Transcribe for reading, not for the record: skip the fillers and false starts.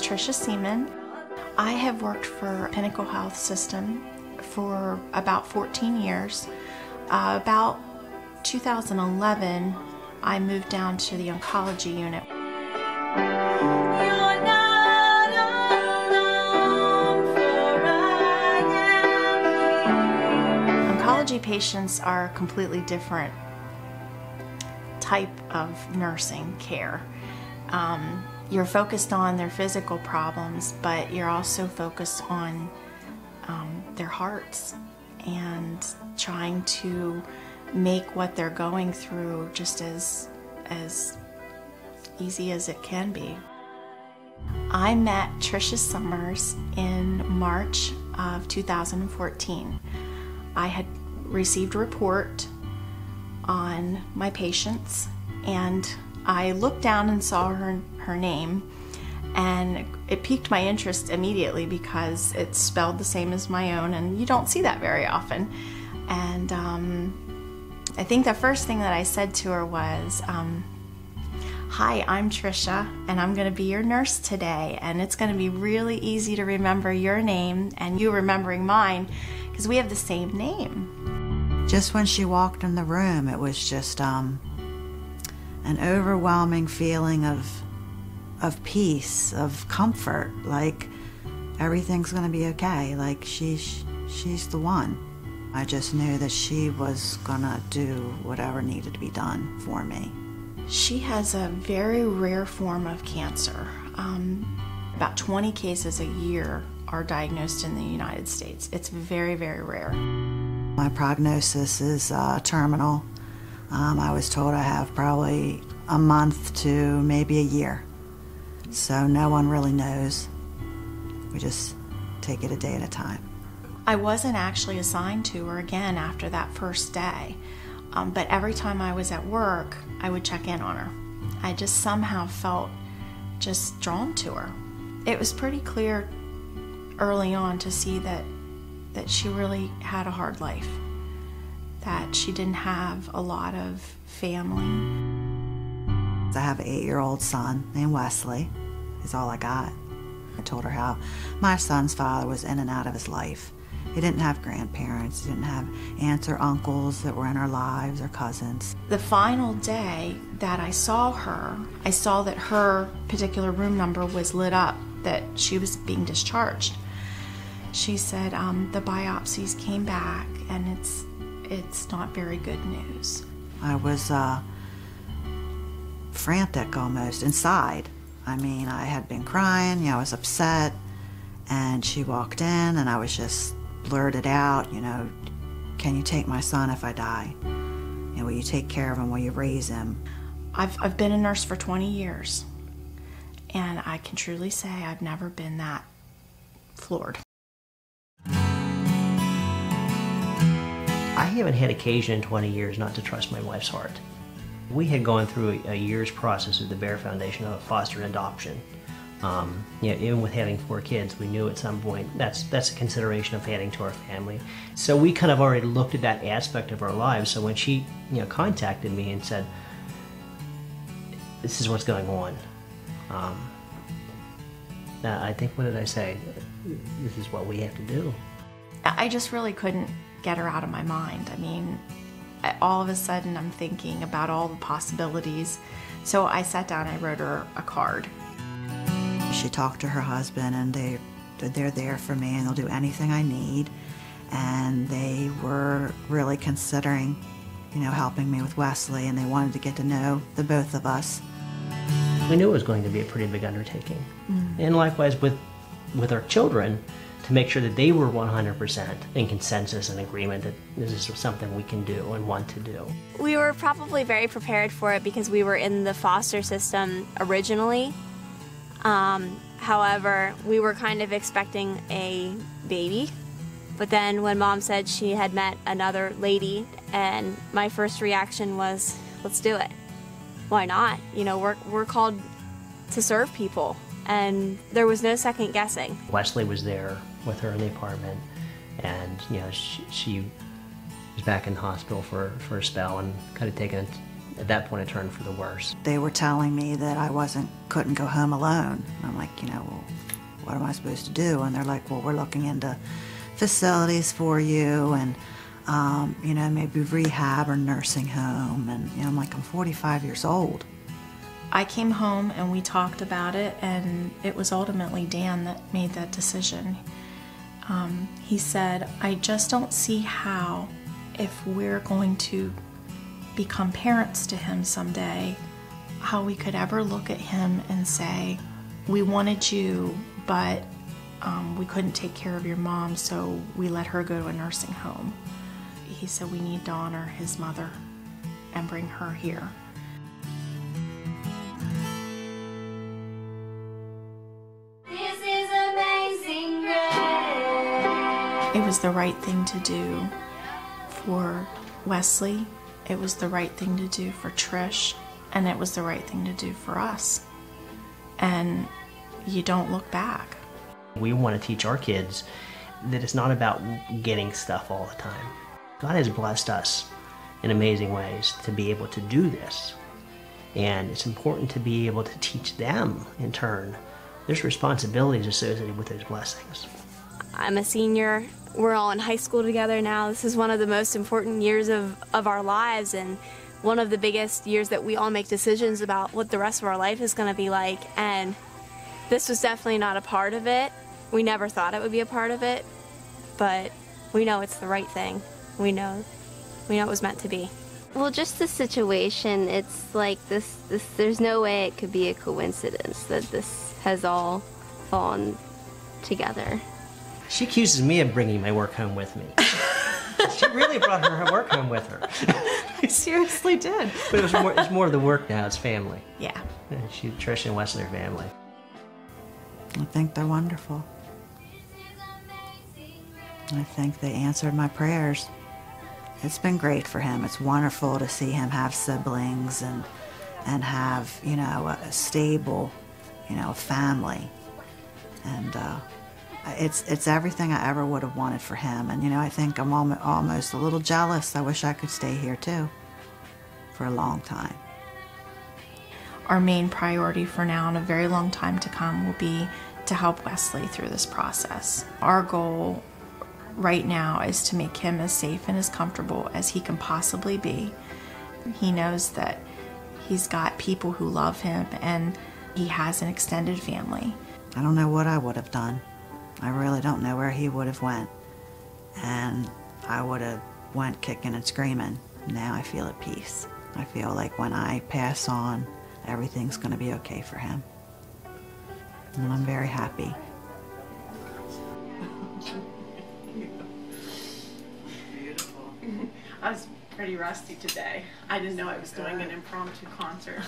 Tricia Seaman. I have worked for PinnacleHealth system for about 14 years. About 2011, I moved down to the Oncology unit. Oncology patients are a completely different type of nursing care. You're focused on their physical problems, but you're also focused on their hearts and trying to make what they're going through just as easy as it can be. I met Tricia Summers in March of 2014. I had received a report on my patients, and I looked down and saw her name, and it piqued my interest immediately because it's spelled the same as my own, and you don't see that very often. And I think the first thing that I said to her was, "Hi, I'm Tricia, and I'm going to be your nurse today, and it's going to be really easy to remember your name and you remembering mine because we have the same name." Just when she walked in the room, it was just an overwhelming feeling of peace, of comfort, like everything's going to be okay, like she's the one. I just knew that she was going to do whatever needed to be done for me. She has a very rare form of cancer. About 20 cases a year are diagnosed in the United States. It's very, very rare. My prognosis is terminal. I was told I have probably a month to maybe a year. So no one really knows. We just take it a day at a time. I wasn't actually assigned to her again after that first day, but every time I was at work, I would check in on her. I just somehow felt just drawn to her. It was pretty clear early on to see that she really had a hard life, that she didn't have a lot of family. I have an 8-year-old son named Wesley. He's all I got. I told her how my son's father was in and out of his life. He didn't have grandparents, he didn't have aunts or uncles that were in our lives or cousins. The final day that I saw her, I saw that her particular room number was lit up, that she was being discharged. She said the biopsies came back and it's not very good news. I was frantic almost inside. I mean, I had been crying, I was upset, and she walked in and I was just blurted out, "Can you take my son if I die? Will you take care of him? Will you raise him?" I've been a nurse for 20 years, and I can truly say I've never been that floored. I haven't had occasion in 20 years not to trust my wife's heart. We had gone through a year's process with the Bear Foundation of foster and adoption. Even with having 4 kids, we knew at some point that's a consideration of adding to our family. So we kind of already looked at that aspect of our lives. So when she contacted me and said, "This is what's going on," I think, what did I say? This is what we have to do. I just really couldn't get her out of my mind. I mean, all of a sudden I'm thinking about all the possibilities. So I sat down and I wrote her a card. She talked to her husband, and they're there for me, and they'll do anything I need. And they were really considering, helping me with Wesley, and they wanted to get to know the both of us. We knew it was going to be a pretty big undertaking. And likewise with our children, to make sure that they were 100% in consensus and agreement that this is something we can do and want to do. We were probably very prepared for it because we were in the foster system originally. However, we were kind of expecting a baby, but then when Mom said she had met another lady, and my first reaction was, let's do it. Why not? We're called to serve people, and there was no second guessing. Wesley was there with her in the apartment, and she was back in the hospital for a spell and kind of taken at that point it turned for the worse. They were telling me that I couldn't go home alone. I'm like, well, what am I supposed to do? And they're like, well, we're looking into facilities for you, and maybe rehab or nursing home. And I'm like, I'm 45 years old. I came home and we talked about it, and it was ultimately Dan that made that decision. He said, I just don't see how, if we're going to become parents to him someday, how we could ever look at him and say, we wanted you, but we couldn't take care of your mom, so we let her go to a nursing home. He said we need to honor his mother and bring her here. This is Amazing Grace. It was the right thing to do for Wesley. It was the right thing to do for Trish, and it was the right thing to do for us. And you don't look back. We want to teach our kids that it's not about getting stuff all the time. God has blessed us in amazing ways to be able to do this. And it's important to be able to teach them, in turn. There's responsibilities associated with those blessings. I'm a senior. We're all in high school together now. This is one of the most important years of our lives, and one of the biggest years that we all make decisions about what the rest of our life is going to be like. And this was definitely not a part of it. We never thought it would be a part of it, but we know it's the right thing. We know it was meant to be. Well, just the situation, it's like this there's no way it could be a coincidence that this has all fallen together. She accuses me of bringing my work home with me. She really brought her work home with her. I seriously did. But it's more of the work now, it's family. Yeah. Tricia and Wesley are family. I think they're wonderful. I think they answered my prayers. It's been great for him. It's wonderful to see him have siblings and have, a stable, family. And it's everything I ever would have wanted for him. And, I think I'm almost a little jealous. I wish I could stay here, too, for a long time. Our main priority for now and a very long time to come will be to help Wesley through this process. Our goal right now is to make him as safe and as comfortable as he can possibly be. He knows that he's got people who love him, and he has an extended family. I don't know what I would have done. I really don't know where he would have went. And I would have went kicking and screaming. Now I feel at peace. I feel like when I pass on, everything's going to be okay for him. And I'm very happy. I was pretty rusty today. I didn't know I was doing an impromptu concert.